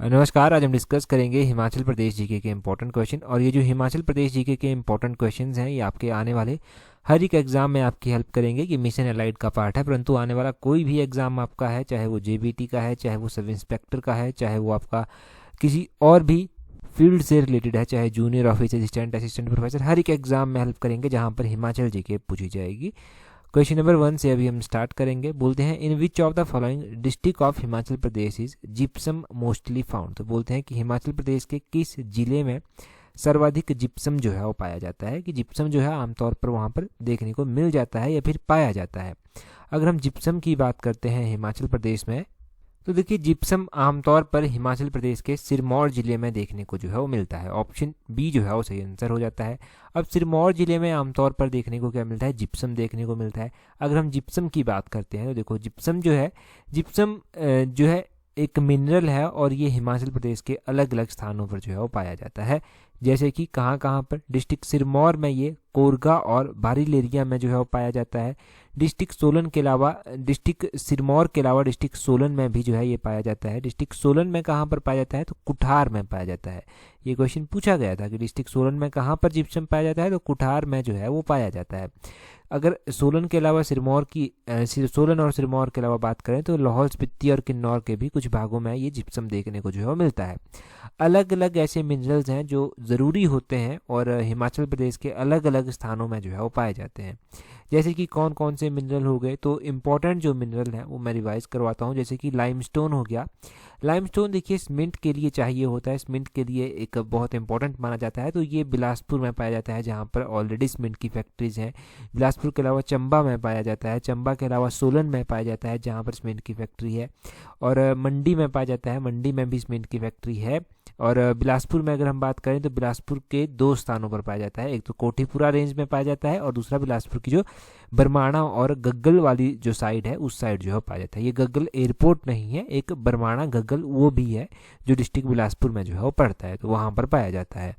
नमस्कार। आज हम डिस्कस करेंगे हिमाचल प्रदेश जीके के इम्पोर्टेंट क्वेश्चन। और ये जो हिमाचल प्रदेश जीके के इम्पोर्टेंट क्वेश्चंस हैं ये आपके आने वाले हर एक एग्जाम में आपकी हेल्प करेंगे। ये मिशन एलाइड का पार्ट है, परंतु आने वाला कोई भी एग्जाम आपका है, चाहे वो जेबीटी का है, चाहे वो सब इंस्पेक्टर का है, चाहे वो आपका किसी और भी फील्ड से रिलेटेड है, चाहे junior office assistant, assistant professor, हर एक एग्जाम में हेल्प करेंगे जहाँ पर हिमाचल जीके पूछी जाएगी। क्वेश्चन नंबर 1 से अभी हम स्टार्ट करेंगे। बोलते हैं in which of the following district of Himachal Pradesh is gypsum mostly found. तो बोलते हैं कि हिमाचल प्रदेश के किस जिले में सर्वाधिक जिप्सम जो है वो पाया जाता है, कि जिप्सम जो है आमतौर पर वहाँ पर देखने को मिल जाता है या फिर पाया जाता है। अगर हम जिप्सम की बात करते हैं हिमाचल प्रदेश में, तो देखिए जिप्सम आमतौर पर हिमाचल प्रदेश के सिरमौर जिले में देखने को जो है वो मिलता है। ऑप्शन बी जो है वो सही आंसर हो जाता है। अब सिरमौर जिले में आमतौर पर देखने को क्या मिलता है, जिप्सम देखने को मिलता है। अगर हम जिप्सम की बात करते हैं तो देखो जिप्सम जो है एक मिनरल है और ये हिमाचल प्रदेश के अलग अलग स्थानों पर जो है वो पाया जाता है। जैसे कि कहाँ पर, डिस्ट्रिक्ट सिरमौर में ये कोरगा और बारीलेरिया में जो है वो पाया जाता है। डिस्ट्रिक्ट सिरमौर के अलावा डिस्ट्रिक्ट सोलन में भी जो है ये पाया जाता है। डिस्ट्रिक्ट सोलन में कहाँ पर पाया जाता है, तो कुठार में पाया जाता है। ये क्वेश्चन पूछा गया था कि डिस्ट्रिक्ट सोलन में कहाँ पर जिप्सम पाया जाता है, तो कुठार में जो है वो पाया जाता है। अगर सोलन के अलावा सोलन और सिरमौर के अलावा बात करें तो लाहौल स्पीति और किन्नौर के भी कुछ भागों में ये जिप्सम देखने को जो है वो मिलता है। अलग अलग ऐसे मिनरल्स हैं जो ज़रूरी होते हैं और हिमाचल प्रदेश के अलग अलग स्थानों में जो है वो पाए जाते हैं। जैसे कि कौन कौन से मिनरल हो गए, तो इम्पॉर्टेंट जो मिनरल हैं वो मैं रिवाइज करवाता हूँ। जैसे कि लाइमस्टोन हो गया। लाइमस्टोन देखिए सीमेंट के लिए चाहिए होता है, सीमेंट के लिए एक बहुत इंपॉर्टेंट माना जाता है। तो ये बिलासपुर में पाया जाता है जहाँ पर ऑलरेडी सीमेंट की फैक्ट्रीज हैं। बिलासपुर के अलावा चंबा में पाया जाता है, चंबा के अलावा सोलन में पाया जाता है जहाँ पर सीमेंट की फैक्ट्री है, और मंडी में पाया जाता है, मंडी में भी सीमेंट की फैक्ट्री है। और बिलासपुर में अगर हम बात करें तो बिलासपुर के 2 स्थानों पर पाया जाता है। एक तो कोठीपुरा रेंज में पाया जाता है और दूसरा बिलासपुर की जो बरमाणा और गग्गल वाली जो साइड है उस साइड जो है पाया जाता है। ये गग्गल एयरपोर्ट नहीं है, एक बरमाणा गग्गल वो भी है जो डिस्ट्रिक्ट बिलासपुर में जो है वो पड़ता है, तो वहाँ पर पाया जाता है।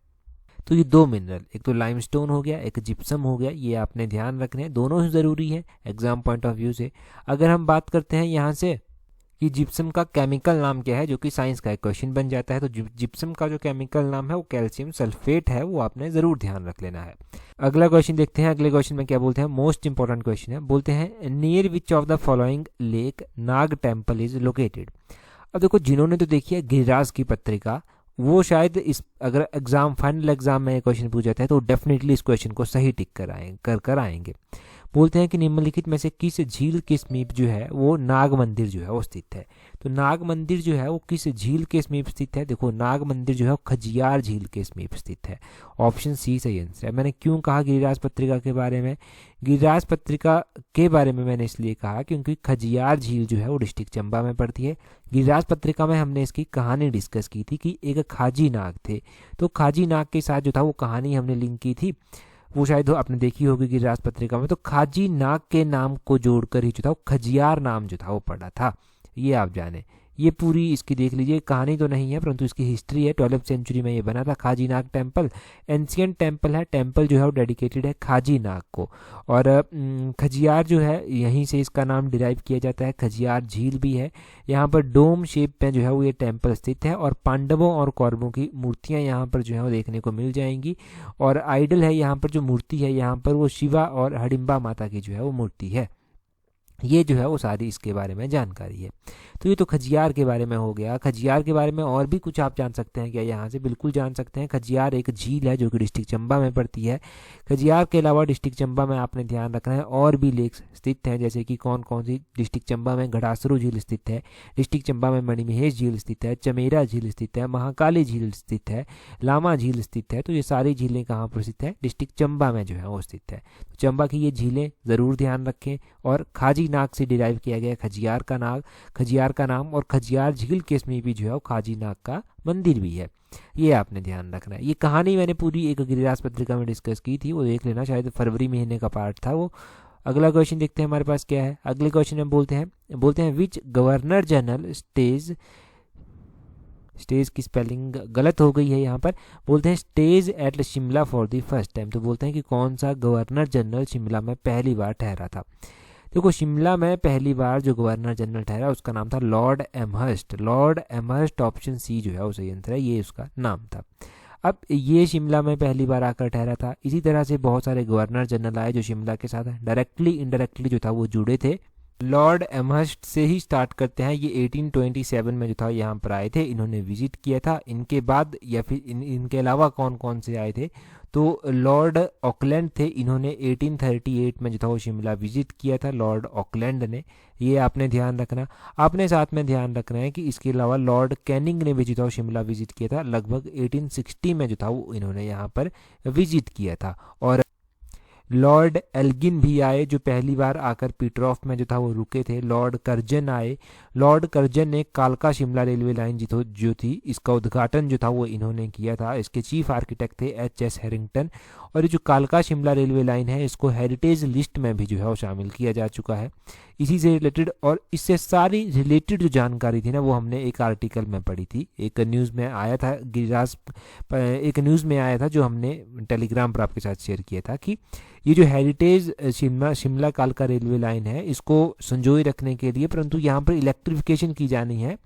तो ये 2 मिनरल, एक तो लाइमस्टोन हो गया, एक जिप्सम हो गया, ये आपने ध्यान रखने हैं, दोनों ही ज़रूरी है एग्जाम पॉइंट ऑफ व्यू से। अगर हम बात करते हैं यहाँ से कि जिप्सम का केमिकल नाम क्या है, जो कि साइंस का एक क्वेश्चन बन जाता है, तो जिप्सम का जो केमिकल नाम है वो कैल्शियम सल्फेट है, वो आपने ज़रूर ध्यान रख लेना है। अगला क्वेश्चन देखते हैं। अगले क्वेश्चन में क्या बोलते हैं, मोस्ट इंपॉर्टेंट क्वेश्चन है। बोलते हैं near which of the following lake Nag temple is located. अब देखो जिन्होंने तो देखी है गिरिराज की पत्रिका, वो शायद इस अगर फाइनल एग्जाम में क्वेश्चन पूछा जाता है तो डेफिनेटली इस क्वेश्चन को सही टिक कर आएंगे। बोलते हैं कि निम्नलिखित में से किस झील के समीप जो है वो नाग मंदिर जो है वो स्थित है। तो नाग मंदिर जो है वो किस झील के समीप स्थित है, देखो नाग मंदिर जो है वो खजियार झील के समीप स्थित है। ऑप्शन सी सही आंसर है। मैंने क्यों कहा गिरिराज पत्रिका के बारे में, गिरिराज पत्रिका के बारे में मैंने इसलिए कहा क्योंकि खजियार झील जो है वो डिस्ट्रिक्ट चंबा में पड़ती है। गिरिराज पत्रिका में हमने इसकी कहानी डिस्कस की थी कि एक खाजी नाग थे, तो खाजी नाग के साथ जो था वो कहानी हमने लिंक की थी, वो शायद आपने देखी होगी गिरिराज पत्रिका में। तो खाजी नाग के नाम को जोड़कर ही जो था वो खजियार नाम जो था वो पड़ा था, ये आप जाने। ये पूरी इसकी देख लीजिए, कहानी तो नहीं है परंतु इसकी हिस्ट्री है। 12वीं सेंचुरी में ये बना था खाजी नाग टेम्पल। एंशियंट टेम्पल है, टेम्पल जो है वो डेडिकेटेड है खाजी नाग को। और खजियार जो है यहीं से इसका नाम डिराइव किया जाता है। खजियार झील भी है, यहाँ पर डोम शेप में जो है वो ये टेम्पल स्थित है, और पांडवों और कौरवों की मूर्तियाँ यहाँ पर जो है वो देखने को मिल जाएंगी। और आइडल है यहाँ पर, जो मूर्ति है यहाँ पर वो शिवा और हडिम्बा माता की जो है वो मूर्ति है। ये जो है वो सारी इसके बारे में जानकारी है। तो ये तो खजियार के बारे में हो गया। खजियार के बारे में और भी कुछ आप जान सकते हैं क्या, यहाँ से बिल्कुल जान सकते हैं। खजियार एक झील है जो कि डिस्ट्रिक्ट चंबा में पड़ती है। खजियार के अलावा डिस्ट्रिक्ट चंबा में आपने ध्यान रखना है और भी लेक्स स्थित हैं, जैसे कि कौन कौन सी। डिस्ट्रिक्ट चंबा में घड़ासरू झील स्थित है, डिस्ट्रिक्ट चंबा में मणिमहेश झील स्थित है, चमेरा झील स्थित है, महाकाली झील स्थित है, लामा झील स्थित है। तो ये सारी झीलें कहाँ पर स्थित है, डिस्ट्रिक्ट चंबा में जो है वो स्थित है। तो चंबा की ये झीलें ज़रूर ध्यान रखें। और खाजी नाग से डिराइव किया गया खजियार का नाम, और खजियार झील के समीप भी जो है वो खाजी नाग का मंदिर भी है, ये आपने ध्यान रखना है। ये कहानी मैंने पूरी एक गिरिराज पत्रिका में डिस्कस की थी, वो देख लेना, शायद फरवरी महीने का पार्ट था वो। अगला क्वेश्चन देखते हैं हमारे पास क्या है। अगले क्वेश्चन में बोलते हैं विच गवर्नर जनरल स्टेज की स्पेलिंग गलत हो गई है यहाँ पर। बोलते हैं stage at Shimla for the first time. तो बोलते हैं कि कौन सा गवर्नर जनरल शिमला में पहली बार ठहरा था। देखो शिमला में पहली बार जो गवर्नर जनरल ठहरा उसका नाम था Lord Amherst. Lord Amherst option C जो है वो सही आंसर है, ये उसका नाम था। अब ये शिमला में पहली बार आकर ठहरा था। इसी तरह से बहुत सारे गवर्नर जनरल आए जो शिमला के साथ डायरेक्टली इनडायरेक्टली जो था वो जुड़े थे। लॉर्ड एमहर्स्ट से ही स्टार्ट करते हैं। ये 1827 में जो था यहाँ पर आए थे, इन्होंने विजिट किया था। इनके बाद या फिर इनके अलावा कौन कौन से आए थे, तो लॉर्ड ऑकलैंड थे, इन्होंने 1838 में जो था वो शिमला विजिट किया था, लॉर्ड ऑकलैंड ने। ये आपने ध्यान रखना। आपने साथ में ध्यान रखना है कि इसके अलावा लॉर्ड कैनिंग ने भी जो था वो शिमला विजिट किया था, लगभग 1860 में जो था वो इन्होंने यहाँ पर विजिट किया था। और लॉर्ड एल्गिन भी आए जो पहली बार आकर पीटरऑफ में जो था वो रुके थे। लॉर्ड कर्जन आए। लॉर्ड कर्जन ने कालका शिमला रेलवे लाइन जो थी इसका उद्घाटन जो था वो इन्होंने किया था। इसके चीफ आर्किटेक्ट थे एच.एस. हैरिंगटन। और ये जो कालका शिमला रेलवे लाइन है इसको हेरिटेज लिस्ट में भी जो है वो शामिल किया जा चुका है। इसी से रिलेटेड और इससे सारी रिलेटेड जो जानकारी थी ना वो हमने एक आर्टिकल में पढ़ी थी, एक न्यूज़ में आया था गिरिराज, एक न्यूज़ में आया था जो हमने टेलीग्राम पर आपके साथ शेयर किया था कि ये जो हेरिटेज शिमला कालका रेलवे लाइन है इसको संजोए रखने के लिए, परंतु यहाँ पर इलेक्ट्रिफिकेशन की जानी है,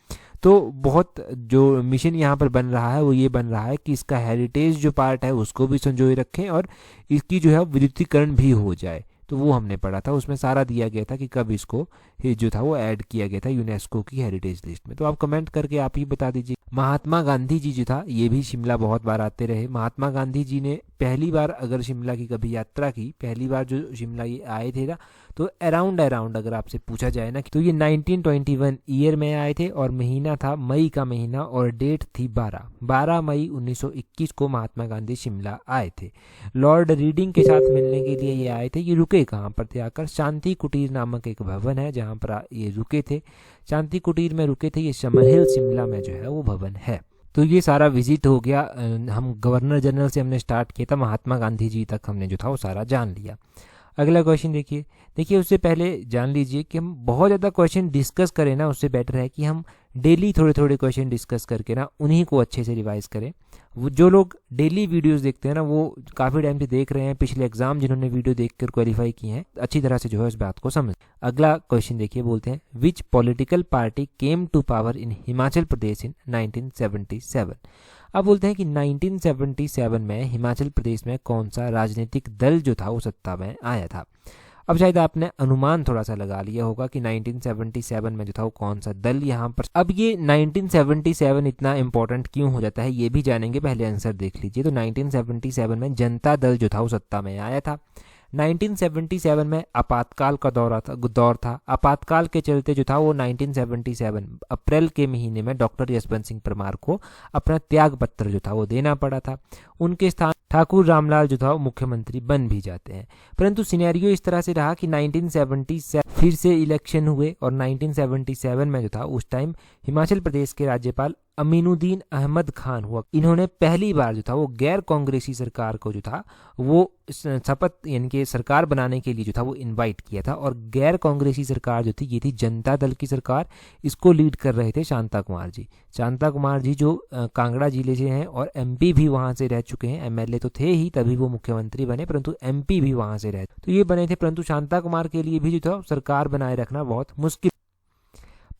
तो बहुत जो मिशन यहाँ पर बन रहा है वो ये बन रहा है कि इसका हेरिटेज जो पार्ट है उसको भी संजोए रखें और इसकी जो है विद्युतीकरण भी हो जाए। तो वो हमने पढ़ा था, उसमें सारा दिया गया था कि कब इसको जो था वो ऐड किया गया था यूनेस्को की हेरिटेज लिस्ट में। तो आप कमेंट करके आप ही बता दीजिए। महात्मा गांधी जी जो था ये भी शिमला बहुत बार आते रहे। महात्मा गांधी जी ने पहली बार अगर शिमला की कभी यात्रा की, पहली बार जो शिमला ये आए थे ना, तो अराउंड अगर आपसे पूछा जाए ना तो ये 1921 ईयर में आए थे और महीना था मई का महीना और डेट थी 12 मई 1921 को महात्मा गांधी शिमला आए थे। लॉर्ड रीडिंग के साथ मिलने के लिए ये आए थे। ये रुके कहाँ पर थे आकर, शांति कुटीर नामक एक भवन है जहाँ पर ये रुके थे। शांति कुटीर में रुके थे। ये समर हिल शिमला में जो है वो भवन है। तो ये सारा विजिट हो गया। हम गवर्नर जनरल से हमने स्टार्ट किया था, महात्मा गांधी जी तक हमने जो था वो सारा जान लिया। अगला क्वेश्चन देखिए उससे पहले जान लीजिए कि हम बहुत ज़्यादा क्वेश्चन डिस्कस करें ना, उससे बेटर है कि हम डेली थोड़े थोड़े क्वेश्चन डिस्कस करके ना उन्हीं को अच्छे से रिवाइज करें। वो जो लोग डेली वीडियोस देखते हैं ना वो काफ़ी टाइम से देख रहे हैं, पिछले एग्जाम जिन्होंने वीडियो देखकर क्वालिफाई किए हैं, अच्छी तरह से जो है उस बात को समझ। अगला क्वेश्चन देखिए, बोलते हैं which political party came to power in Himachal Pradesh in 1977। अब बोलते हैं कि 1977 में हिमाचल प्रदेश में कौन सा राजनीतिक दल जो था वो सत्ता में आया था। अब शायद आपने अनुमान थोड़ा सा लगा लिया होगा कि 1977 में जो था वो कौन सा दल यहाँ पर। अब ये 1977 इतना इंपॉर्टेंट क्यों हो जाता है ये भी जानेंगे, पहले आंसर देख लीजिए। तो 1977 में जनता दल जो था वो सत्ता में आया था। 1977 में आपातकाल का दौर था। आपातकाल के चलते जो था वो 1977 अप्रैल के महीने में डॉक्टर यशवंत सिंह परमार को अपना त्याग पत्र जो था वो देना पड़ा था। उनके स्थान ठाकुर रामलाल जो था वो मुख्यमंत्री बन भी जाते हैं। परंतु सिनेरियो इस तरह से रहा कि 1977 फिर से इलेक्शन हुए और 1977 में जो था उस टाइम हिमाचल प्रदेश के राज्यपाल अमीनुद्दीन अहमद खान हुआ। इन्होंने पहली बार जो था वो गैर कांग्रेसी सरकार को जो था वो शपथ यानी कि सरकार बनाने के लिए जो था वो इनवाइट किया था। और गैर कांग्रेसी सरकार जो थी ये थी जनता दल की सरकार। इसको लीड कर रहे थे शांता कुमार जी। शांता कुमार जी जो कांगड़ा जिले से हैं और एमपी भी वहां से रह चुके हैं। एमएलए तो थे ही तभी वो मुख्यमंत्री बने, परंतु एमपी भी वहां से रहे तो ये बने थे। परंतु शांता कुमार के लिए भी जो था सरकार बनाए रखना बहुत मुश्किल।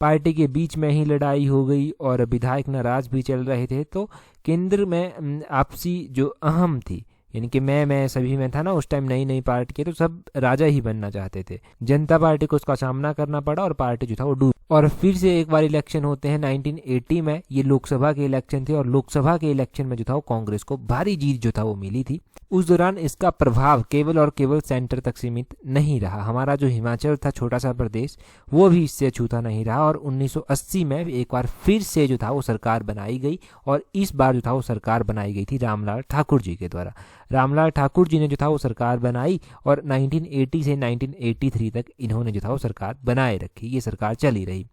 पार्टी के बीच में ही लड़ाई हो गई और विधायक नाराज भी चल रहे थे। तो केंद्र में आपसी जो अहम थी यानी कि मैं सभी में था ना उस टाइम, नई नई पार्टी के तो सब राजा ही बनना चाहते थे। जनता पार्टी को उसका सामना करना पड़ा और पार्टी जो था वो डूब। और फिर से एक बार इलेक्शन होते हैं 1980 में। ये लोकसभा के इलेक्शन थे और लोकसभा के इलेक्शन में जो था वो कांग्रेस को भारी जीत जो था वो मिली थी। उस दौरान इसका प्रभाव केवल और केवल सेंटर तक सीमित नहीं रहा। हमारा जो हिमाचल था छोटा सा प्रदेश वो भी इससे छूता नहीं रहा। और 1980 में एक बार फिर से जो था वो सरकार बनाई गई और इस बार जो था वो सरकार बनाई गई थी रामलाल ठाकुर जी के द्वारा। रामलाल ठाकुर जी ने जो था वो सरकार बनाई और 1980 से 1983 तक इन्होंने जो था वो सरकार बनाए रखी। ये सरकार चली रही।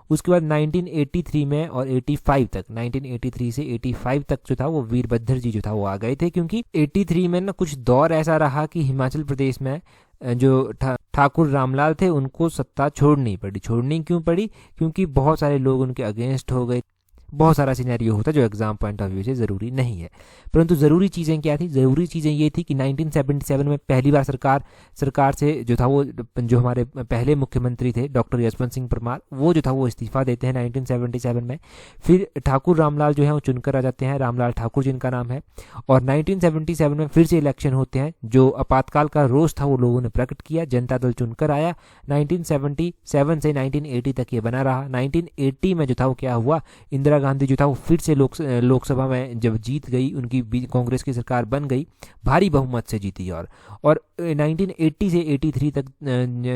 उसके बाद 1983 में और 85 तक 1983 से 85 तक जो था वो वीरभद्र जी जो था वो आ गए थे। क्योंकि 83 में ना कुछ दौर ऐसा रहा कि हिमाचल प्रदेश में जो ठाकुर रामलाल थे उनको सत्ता छोड़नी पड़ी। छोड़नी क्यों पड़ी? क्योंकि बहुत सारे लोग उनके अगेंस्ट हो गए। बहुत सारा सिनेरियो होता है जो एग्जाम पॉइंट ऑफ व्यू से ज़रूरी नहीं है। परंतु ज़रूरी चीज़ें क्या थी? ज़रूरी चीज़ें ये थी कि 1977 में पहली बार सरकार से जो था वो, जो हमारे पहले मुख्यमंत्री थे डॉक्टर यशवंत सिंह परमार, वो जो था वो इस्तीफा देते हैं 1977 में। फिर ठाकुर रामलाल जो है वो चुनकर आ जाते हैं, रामलाल ठाकुर जिनका नाम है। और 1977 में फिर से इलेक्शन होते हैं। जो आपातकाल का रोष था वो लोगों ने प्रकट किया, जनता दल चुनकर आया। 1977 से 1980 तक ये बना रहा। 1980 में जो था वो क्या हुआ, इंदिरा गांधी जो था वो फिर से लोकसभा में जब जीत गई, उनकी कांग्रेस की सरकार बन गई, भारी बहुमत से जीती। और 1980 से 83 तक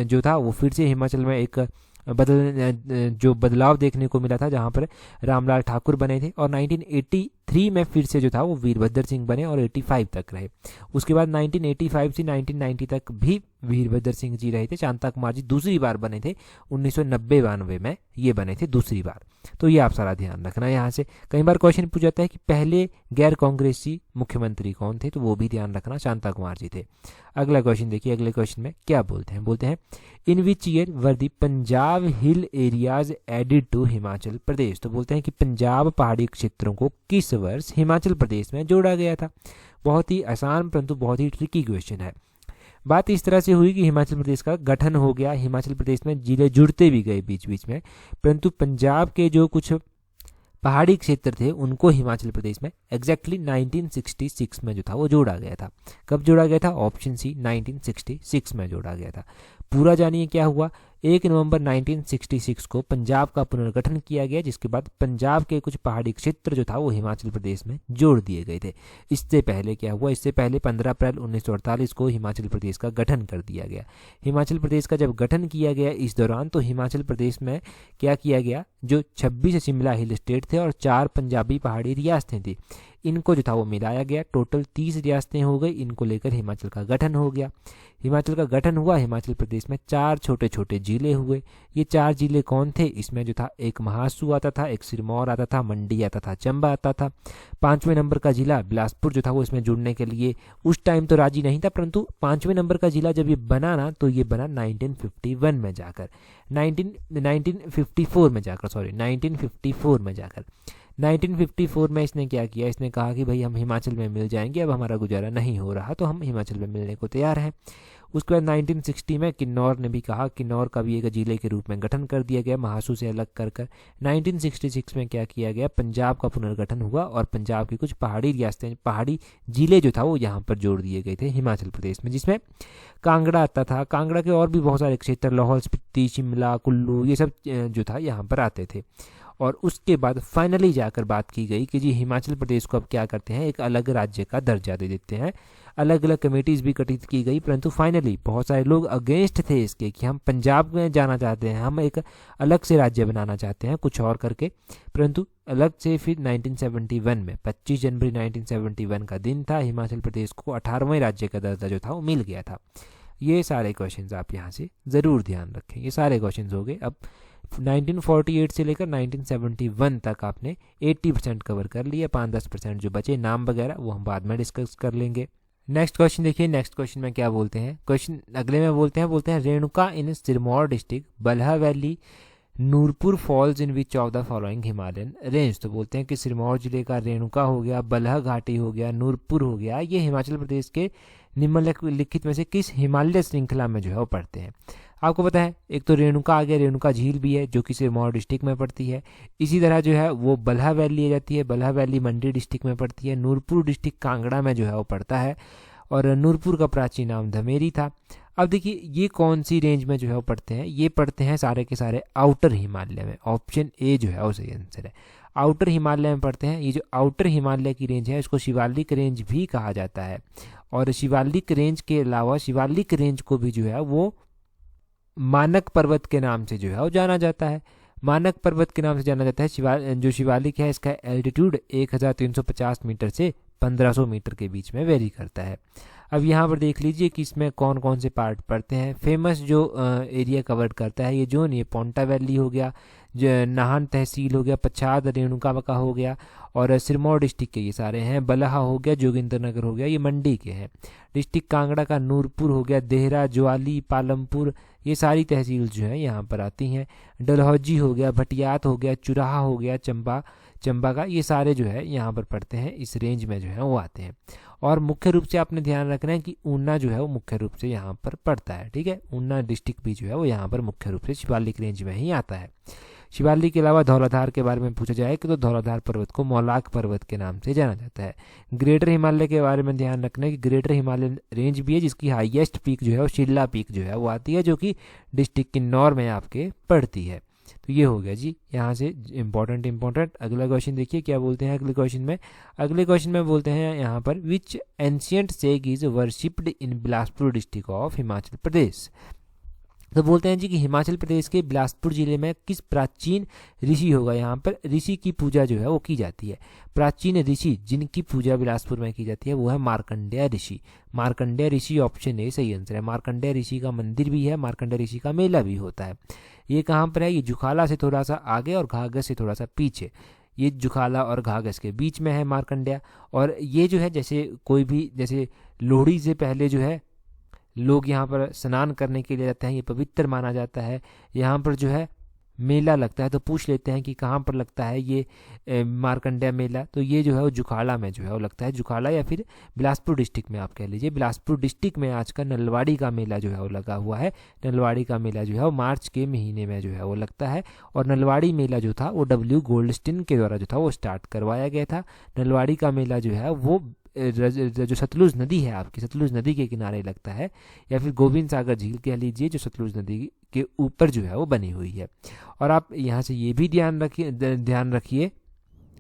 जो था वो फिर से हिमाचल में एक जो बदलाव देखने को मिला था, जहां पर रामलाल ठाकुर बने थे। और 1983 में फिर से जो था वो वीरभद्र सिंह बने और 85 तक रहे। उसके बाद 1985 से 1990 तक भी वीरभद्र सिंह जी रहे थे। शांता कुमार जी दूसरी बार बने थे, 1990-92 में ये बने थे दूसरी बार। तो ये आप सारा ध्यान रखना। यहाँ से कई बार क्वेश्चन पूछ जाता है कि पहले गैर कांग्रेसी मुख्यमंत्री कौन थे, तो वो भी ध्यान रखना, शांता कुमार जी थे। अगला क्वेश्चन देखिए, अगले क्वेश्चन में क्या बोलते हैं? बोलते हैं in which year were the Punjab hill areas added to Himachal Pradesh. तो बोलते हैं कि पंजाब पहाड़ी क्षेत्रों को किस वर्ष हिमाचल प्रदेश में जोड़ा गया था। बहुत ही आसान परंतु बहुत ही ट्रिकी क्वेश्चन है। बात इस तरह से हुई कि हिमाचल प्रदेश का गठन हो गया, हिमाचल प्रदेश में जिले जुड़ते भी गए बीच बीच में, परंतु पंजाब के जो कुछ पहाड़ी क्षेत्र थे उनको हिमाचल प्रदेश में एग्जैक्टली 1966 में जो था वो जोड़ा गया था। कब जोड़ा गया था? ऑप्शन सी, 1966 में जोड़ा गया था। पूरा जानिए क्या हुआ। 1 नवंबर 1966 को पंजाब का पुनर्गठन किया गया, जिसके बाद पंजाब के कुछ पहाड़ी क्षेत्र जो था वो हिमाचल प्रदेश में जोड़ दिए गए थे। इससे पहले क्या हुआ? इससे पहले 15 अप्रैल 1948 को हिमाचल प्रदेश का गठन कर दिया गया। हिमाचल प्रदेश का जब गठन किया गया इस दौरान, तो हिमाचल प्रदेश में क्या किया गया, जो 26 शिमला हिल स्टेट थे और 4 पंजाबी पहाड़ी रियासतें थी, इनको जो था वो मिलाया गया। टोटल 30 रियासतें हो गई। इनको लेकर हिमाचल का गठन हो गया। हिमाचल का गठन हुआ। हिमाचल प्रदेश में 4 छोटे छोटे जिले हुए। ये 4 जिले कौन थे? इसमें जो था एक महासू आता था, एक सिरमौर आता था, मंडी आता था, चंबा आता था। 5वें नंबर का जिला बिलासपुर जो था वो इसमें जुड़ने के लिए उस टाइम तो राजी नहीं था, परंतु 5वें नंबर का जिला जब ये बना ना, तो ये बना 1951 में जाकर, 1954 में जाकर, सॉरी 1954 में जाकर। 1954 में इसने क्या किया? इसने कहा कि भाई हम हिमाचल में मिल जाएंगे, अब हमारा गुजारा नहीं हो रहा तो हम हिमाचल में मिलने को तैयार हैं। उसके बाद 1960 में किन्नौर ने भी कहा, किन्नौर का भी एक जिले के रूप में गठन कर दिया गया महासू से अलग कर। 1966 में क्या किया गया? पंजाब का पुनर्गठन हुआ और पंजाब की कुछ पहाड़ी रियासतें, पहाड़ी जिले जो था वो यहाँ पर जोड़ दिए गए थे हिमाचल प्रदेश में, जिसमें कांगड़ा आता था। कांगड़ा के और भी बहुत सारे क्षेत्र, लाहौल स्पीति, शिमला, कुल्लू, ये सब जो था यहाँ पर आते थे। और उसके बाद फाइनली जाकर बात की गई कि जी हिमाचल प्रदेश को अब क्या करते हैं, एक अलग राज्य का दर्जा दे देते हैं। अलग अलग कमेटीज भी गठित की गई, परंतु फाइनली बहुत सारे लोग अगेंस्ट थे इसके कि हम पंजाब में जाना चाहते हैं, हम एक अलग से राज्य बनाना चाहते हैं कुछ और करके। परंतु अलग से फिर 1971 में 25 जनवरी 1971 का दिन था, हिमाचल प्रदेश को 18वें राज्य का दर्जा जो था वो मिल गया था। ये सारे क्वेश्चंस आप यहाँ से ज़रूर ध्यान रखें। ये सारे क्वेश्चंस हो गए। अब 1948 से लेकर 1971 तक आपने 80% कवर कर लिया। 5-10% जो बचे नाम वगैरह वो हम बाद में डिस्कस कर लेंगे। नेक्स्ट क्वेश्चन देखिए। नेक्स्ट क्वेश्चन में क्या बोलते हैं? क्वेश्चन अगले में बोलते हैं Renuka in Sirmaur district, Balha valley, Nurpur falls in which of the following Himalayan range. तो बोलते हैं कि सिरमौर जिले का रेणुका हो गया, बल्हा घाटी हो गया, नूरपुर हो गया, ये हिमाचल प्रदेश के निम्नलिखित में से किस हिमालय श्रृंखला में जो है वो पड़ते हैं। आपको पता है एक तो रेणुका आ गया, रेणुका झील भी है जो कि सिरमौर डिस्ट्रिक्ट में पड़ती है। इसी तरह जो है वो बल्हा वैली आ जाती है, बल्हा वैली मंडी डिस्ट्रिक्ट में पड़ती है। नूरपुर डिस्ट्रिक्ट कांगड़ा में जो है वो पड़ता है और नूरपुर का प्राचीन नाम धमेरी था। अब देखिए ये कौन सी रेंज में जो है वो पढ़ते हैं? ये पढ़ते हैं सारे के सारे आउटर हिमालय में। ऑप्शन ए जो है वो सही आंसर है, आउटर हिमालय में पढ़ते हैं। ये जो आउटर हिमालय की रेंज है इसको शिवालिक रेंज भी कहा जाता है और शिवालिक रेंज के अलावा शिवालिक रेंज को भी जो है वो मानक पर्वत के नाम से जो है वो जाना जाता है। मानक पर्वत के नाम से जाना जाता है। जो शिवालिक है इसका एल्टीट्यूड 1350 मीटर से 1500 मीटर के बीच में वेरी करता है। अब यहाँ पर देख लीजिए कि इसमें कौन कौन से पार्ट पड़ते हैं। फेमस जो एरिया कवर करता है ये जोन, ये पोंटा वैली हो गया, जो नाहन तहसील हो गया, पच्छाद रेणुका का हो गया और सिरमौर डिस्ट्रिक्ट के ये सारे हैं। बल्हा हो गया, जोगिंद्रनगर हो गया, ये मंडी के हैं। डिस्ट्रिक्ट कांगड़ा का नूरपुर हो गया, देहरा, ज्वाली, पालमपुर, ये सारी तहसील जो है यहाँ पर आती हैं। डलहौजी हो गया, भटियात हो गया, चुराहा हो गया, चंबा, चंबा का, ये सारे जो है यहाँ पर पड़ते हैं, इस रेंज में जो है वो आते हैं। और मुख्य रूप से आपने ध्यान रखना है कि ऊना जो है वो मुख्य रूप से यहाँ पर पड़ता है, ठीक है। ऊना डिस्ट्रिक्ट भी जो है वो यहाँ पर मुख्य रूप से शिवालिक रेंज में ही आता है। शिवालिक के अलावा धौलाधार के बारे में पूछा जाए कि तो धौलाधार पर्वत को मौलाक पर्वत के नाम से जाना जाता है। ग्रेटर हिमालय के बारे में ध्यान रखना है कि ग्रेटर हिमालयन रेंज भी है, जिसकी हाईएस्ट पीक जो है वो शिल्ला पीक जो है वो आती है, जो कि डिस्ट्रिक्ट किन्नौर में आपके पड़ती है। तो ये हो गया जी यहाँ से इंपॉर्टेंट। अगला क्वेश्चन देखिए क्या बोलते हैं अगले क्वेश्चन में बोलते हैं यहाँ पर which ancient sage is worshipped in Bilaspur district of Himachal Pradesh. तो बोलते हैं जी कि हिमाचल प्रदेश के बिलासपुर जिले में किस प्राचीन ऋषि होगा, यहाँ पर ऋषि की पूजा जो है वो की जाती है। प्राचीन ऋषि जिनकी पूजा बिलासपुर में की जाती है वो है मार्कंडेय ऋषि। मार्कंडेय ऋषि ऑप्शन ए सही आंसर है। मार्कंडेय ऋषि का मंदिर भी है, मार्कंडेय ऋषि का मेला भी होता है। ये कहाँ पर है, ये जुखाला से थोड़ा सा आगे और घाघर से थोड़ा सा पीछे, ये जुखाला और घाघर के बीच में है मार्कंडेय। और ये जो है जैसे लोहड़ी से पहले जो है लोग यहाँ पर स्नान करने के लिए जाते हैं, ये पवित्र माना जाता है। यहाँ पर जो है मेला लगता है, तो पूछ लेते हैं कि कहाँ पर लगता है ये मार्कंडेय मेला, तो ये जो है वो जुखाला में जो है वो लगता है। जुखाला या फिर बिलासपुर डिस्ट्रिक्ट में आप कह लीजिए। बिलासपुर डिस्ट्रिक्ट में आज का नलवाड़ी का मेला जो है वो लगा हुआ है। नलवाड़ी का मेला जो है वो मार्च के महीने में जो है वो लगता है। और नलवाड़ी मेला जो था वो W गोल्डस्टीन के द्वारा जो था वो स्टार्ट करवाया गया था। नलवाड़ी का मेला जो है वो जो सतलुज नदी है आपकी, सतलुज नदी के किनारे लगता है, या फिर गोविंद सागर झील कह लीजिए, जो सतलुज नदी के ऊपर जो है वो बनी हुई है। और आप यहाँ से ये भी ध्यान रखिए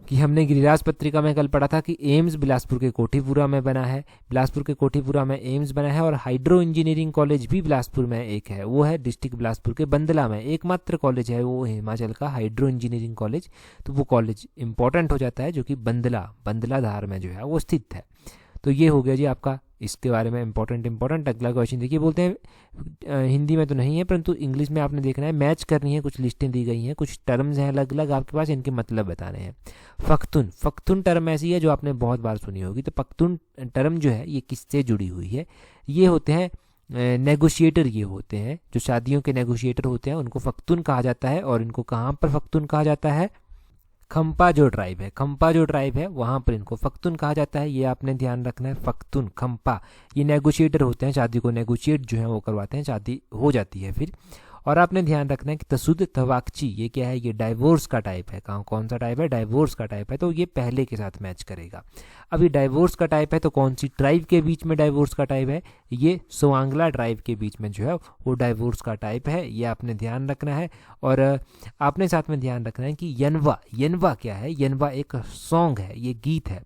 कि हमने गिरिराज पत्रिका में कल पढ़ा था कि एम्स बिलासपुर के कोठीपुरा में बना है। बिलासपुर के कोठीपुरा में एम्स बना है। और हाइड्रो इंजीनियरिंग कॉलेज भी बिलासपुर में एक है, वो है डिस्ट्रिक्ट बिलासपुर के बंदला में। एकमात्र कॉलेज है वो हिमाचल का हाइड्रो इंजीनियरिंग कॉलेज। तो वो कॉलेज इंपॉर्टेंट हो जाता है, जो कि बंदला धार में जो है वो स्थित है। तो ये हो गया जी आपका इसके बारे में इंपॉर्टेंट। अगला क्वेश्चन देखिए, बोलते हैं हिंदी में तो नहीं है परंतु इंग्लिश में आपने देखना है, मैच करनी है। कुछ लिस्टें दी गई हैं, कुछ टर्म्स हैं अलग अलग आपके पास, इनके मतलब बताने हैं। पख्तून टर्म ऐसी है जो आपने बहुत बार सुनी होगी। तो पख्तून टर्म जो है ये किससे जुड़ी हुई है, ये होते हैं नेगोशिएटर, ये होते हैं जो शादियों के नेगोशिएटर होते हैं, उनको पख्तून कहा जाता है। और इनको कहाँ पर पख्तून कहा जाता है, खम्पा जो ट्राइब है वहाँ पर इनको पख्तून कहा जाता है। ये आपने ध्यान रखना है, पख्तून खम्पा ये नेगोशिएटर होते हैं, शादी को नेगोशिएट जो है वो करवाते हैं, शादी हो जाती है फिर। और आपने ध्यान रखना है कि तसुद तवाक्ची ये क्या है, ये डाइवोर्स का टाइप है। कौन सा टाइप है, डाइवोर्स का टाइप है। तो ये पहले के साथ मैच करेगा। अभी डाइवोर्स का टाइप है तो कौन सी ट्राइब के बीच में डाइवोर्स का टाइप है, ये सोआंगला ट्राइब के बीच में जो है वो डाइवोर्स का टाइप है। ये आपने ध्यान रखना है। और आपने साथ में ध्यान रखना है कि यनवा क्या है, यनवा एक सॉन्ग है, ये गीत है।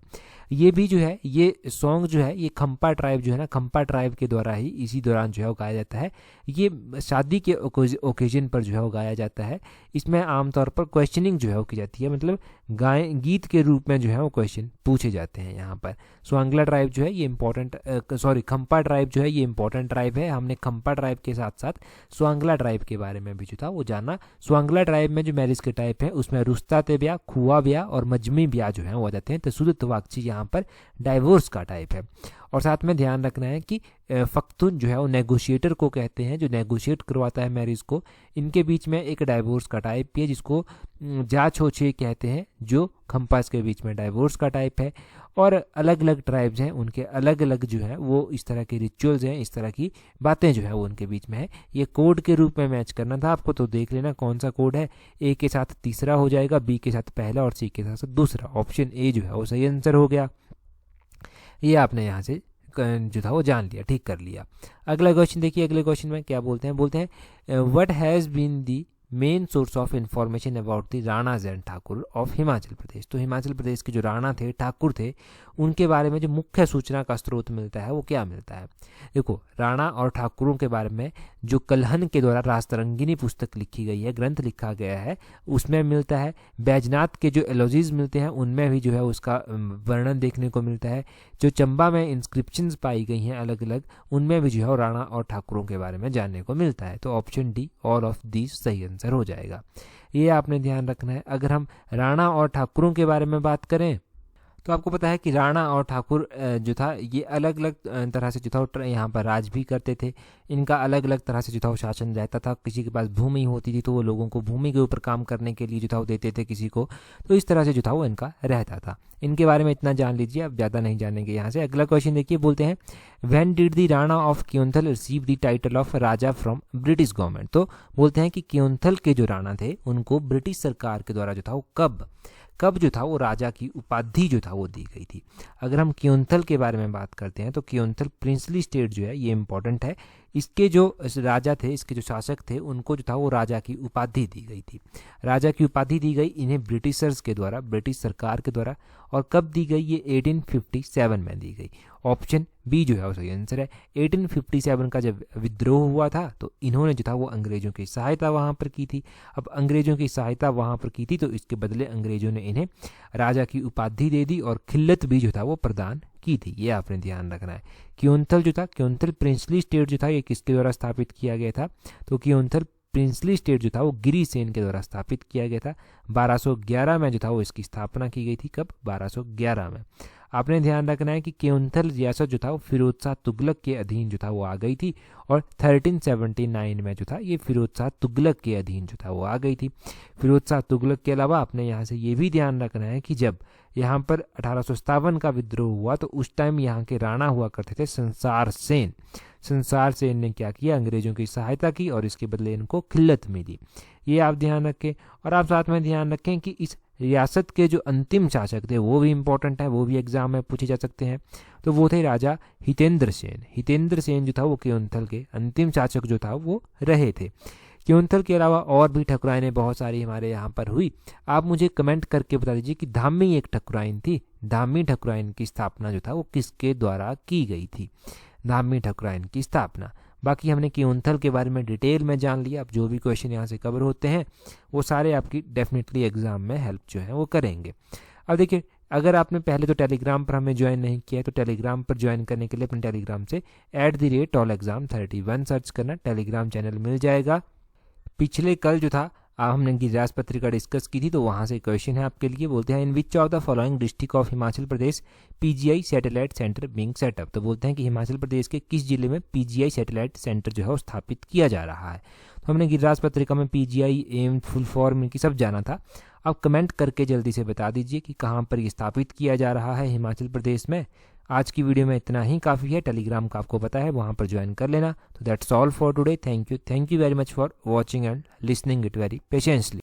ये भी जो है ये सॉन्ग जो है ये खम्पा ट्राइब जो है ना, खम्पा ट्राइब के द्वारा ही इसी दौरान जो है वो गाया जाता है। ये शादी के ओकेजन पर जो है वो गाया जाता है। इसमें आमतौर पर क्वेश्चनिंग जो है वो की जाती है, मतलब गीत के रूप में जो है वो क्वेश्चन पूछे जाते हैं यहाँ पर। सोआंगला ट्राइब जो है ये खम्पा ट्राइब जो है ये इंपॉर्टेंट ट्राइब है। हमने खम्पा ट्राइब के साथ साथ सोआंगला ट्राइब के बारे में भी जो था वो जाना। सोआंगला ट्राइब में जो मैरिज के टाइप है उसमें रुस्ताते ब्याह, खुआ ब्याह और मजमी ब्याह जो है वो आ जाते हैं। तसुद तवाक्ची यहाँ पर डाइवोर्स का टाइप है। और साथ में ध्यान रखना है कि पख्तून जो है वो नेगोशिएटर को कहते हैं, जो नेगोशिएट करवाता है मैरिज को। इनके बीच में एक डाइवोर्स का टाइप भी है जिसको जा छोछे कहते हैं, जो खम्पास के बीच में डाइवोर्स का टाइप है। और अलग अलग ट्राइब्स हैं, उनके अलग अलग जो है वो इस तरह के रिचुअल्स हैं, इस तरह की बातें जो है वो उनके बीच में है। ये कोड के रूप में मैच करना था आपको, तो देख लेना कौन सा कोड है। ए के साथ तीसरा हो जाएगा, बी के साथ पहला और सी के साथ दूसरा। ऑप्शन ए जो है वो सही आंसर हो गया। ये आपने यहाँ से जो था वो जान लिया, ठीक कर लिया। अगला क्वेश्चन देखिए, अगले क्वेश्चन में क्या बोलते हैं what has been the main source of information about the Ranas and Thakur of Himachal Pradesh. तो हिमाचल प्रदेश के जो राणा थे, ठाकुर थे, उनके बारे में जो मुख्य सूचना का स्रोत मिलता है वो क्या मिलता है। देखो, राणा और ठाकुरों के बारे में जो कल्हन के द्वारा राजतरंगिनी पुस्तक लिखी गई है, ग्रंथ लिखा गया है, उसमें मिलता है। बैजनाथ के जो एलोजीज मिलते हैं उनमें भी जो है उसका वर्णन देखने को मिलता है। जो चंबा में इंस्क्रिप्शंस पाई गई हैं अलग अलग, उनमें भी जो है राणा और ठाकुरों के बारे में जानने को मिलता है। तो option D all of these सही आंसर हो जाएगा। ये आपने ध्यान रखना है। अगर हम राणा और ठाकुरों के बारे में बात करें तो आपको पता है कि राणा और ठाकुर जो था ये अलग अलग तरह से जो था वो यहाँ पर राज भी करते थे। इनका अलग अलग तरह से जो था वो शासन रहता था। किसी के पास भूमि होती थी तो वो लोगों को भूमि के ऊपर काम करने के लिए जो था वो देते थे किसी को। तो इस तरह से जो था वो इनका रहता था। इनके बारे में इतना जान लीजिए, अब ज़्यादा नहीं जानेंगे यहाँ से। अगला क्वेश्चन देखिए, बोलते हैं when did the Rana of Keonthal receive the title of Raja from British government. तो बोलते हैं कि क्योंथल के जो राणा थे उनको ब्रिटिश सरकार के द्वारा जो था वो कब जो था वो राजा की उपाधि जो था वो दी गई थी। अगर हम क्योंथल के बारे में बात करते हैं तो क्योंथल प्रिंसली स्टेट जो है ये इंपॉर्टेंट है। इसके जो राजा थे, इसके जो शासक थे, उनको जो था वो राजा की उपाधि दी गई थी। राजा की उपाधि दी गई इन्हें ब्रिटिशर्स के द्वारा, ब्रिटिश सरकार के द्वारा। और कब दी गई? ये 1857 में दी गई। ऑप्शन बी जो है वो सही आंसर है। 1857 का जब विद्रोह हुआ था तो इन्होंने जो था वो अंग्रेजों की सहायता वहाँ पर की थी। अब अंग्रेजों की सहायता वहाँ पर की थी तो इसके बदले अंग्रेजों ने इन्हें राजा की उपाधि दे दी और खिल्लत भी जो था वो प्रदान की थी। ये आपने ध्यान रखना है। क्योंथल जो था, क्योंथल प्रिंसली स्टेट जो था ये किसके द्वारा स्थापित किया गया था? तो क्योंथल प्रिंसली स्टेट जो था वो गिरिसेन के द्वारा स्थापित किया गया था। 1211 में जो था वो इसकी स्थापना की गई थी। कब? 1211 में। आपने ध्यान रखना है कि क्योंथल रियासत जो था वो फिरोज शाह तुगलक के अधीन जो था वो आ गई थी और 1379 में जो था ये फिरोज शाह तुगलक के अधीन जो था वो आ गई थी। फिरोज शाह तुगलक के अलावा आपने यहाँ से ये भी ध्यान रखना है कि जब यहाँ पर 1857 का विद्रोह हुआ तो उस टाइम यहाँ के राणा हुआ करते थे संसार सेन। संसार सेन ने क्या किया? अंग्रेजों की सहायता की और इसके बदले इनको खिल्लत मिली। ये आप ध्यान रखें। और आप साथ में ध्यान रखें कि इस रियासत के जो अंतिम शासक थे वो भी इंपॉर्टेंट है, वो भी एग्जाम में पूछे जा सकते हैं। तो वो थे राजा हितेंद्र सेन। हितेंद्र सेन जो था वो क्योंथल के अंतिम शासक जो था वो रहे थे। क्योंथल के अलावा और भी ठकुराइनें बहुत सारी हमारे यहाँ पर हुई। आप मुझे कमेंट करके बता दीजिए कि धामी एक ठकुराइन थी। धामी ठकुराइन की स्थापना जो था वो किसके द्वारा की गई थी? धामी ठकुराइन की स्थापना। बाकी हमने क्योंथल के बारे में डिटेल में जान लिया। अब जो भी क्वेश्चन यहाँ से कवर होते हैं वो सारे आपकी डेफिनेटली एग्जाम में हेल्प जो है वो करेंगे। अब देखिए, अगर आपने पहले तो टेलीग्राम पर हमें ज्वाइन नहीं किया है तो टेलीग्राम पर ज्वाइन करने के लिए अपने टेलीग्राम से @allexam31 सर्च करना, टेलीग्राम चैनल मिल जाएगा। पिछले कल जो था हमने गिरिराज पत्रिका डिस्कस की थी तो वहाँ से क्वेश्चन है आपके लिए। बोलते हैं in which of the following district of Himachal Pradesh PGI satellite centre being set up. तो बोलते हैं कि हिमाचल प्रदेश के किस जिले में पीजीआई सैटेलाइट सेंटर जो है वो स्थापित किया जा रहा है। तो हमने गिरिराज पत्रिका में पीजीआई, एम, फुल फॉर्म इनकी सब जाना था। आप कमेंट करके जल्दी से बता दीजिए कि कहाँ पर ये स्थापित किया जा रहा है हिमाचल प्रदेश में। आज की वीडियो में इतना ही काफ़ी है। टेलीग्राम का आपको पता है, वहाँ पर ज्वाइन कर लेना। तो that's all for today. Thank you very much for watching and listening it very patiently.